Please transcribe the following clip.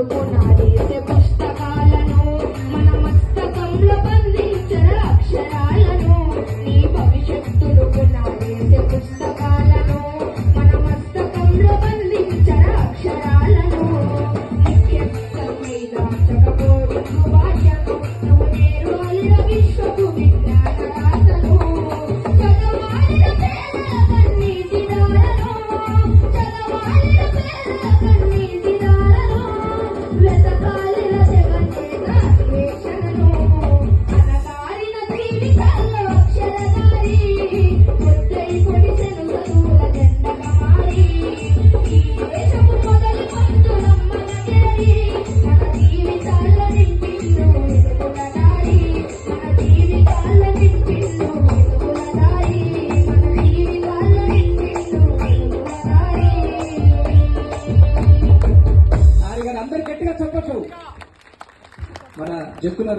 నాడేసే పుస్తకాలను మన మస్తకంలో బంధించిన అక్షరాలను నీ భవిష్యత్తులకు నాడేసే పుస్తకాలను మన మస్తకంలో బంధించిన అక్షరాలను నిత్యత్వం మీద చకపోడికు భాషను నువ్వు నేరువలిన విశ్వకు విజ్ఞాన రాతను చదవాలిన పేదల కన్నీటి దాలను చదవాలిన పేదల కన్నీటి దాలను వెతకాలిన జగన్నేక అన్వేషణను అనగారిన జీవితాల్లో అక్షరధారి ముద్దై పొడిచెను చదువుల జెండగా మారి ఈ దేశపు మొదలు పంతులమ్మన చేరి మన జీవితాల నింపిండు వెలుగుల దారి మన జీవితాల నింపిండు వెలుగుల దారి మన జీవితాల నింపిండు వెలుగుల దారి. అందరు గట్టిగా చెప్పచ్చు మన జక్కుల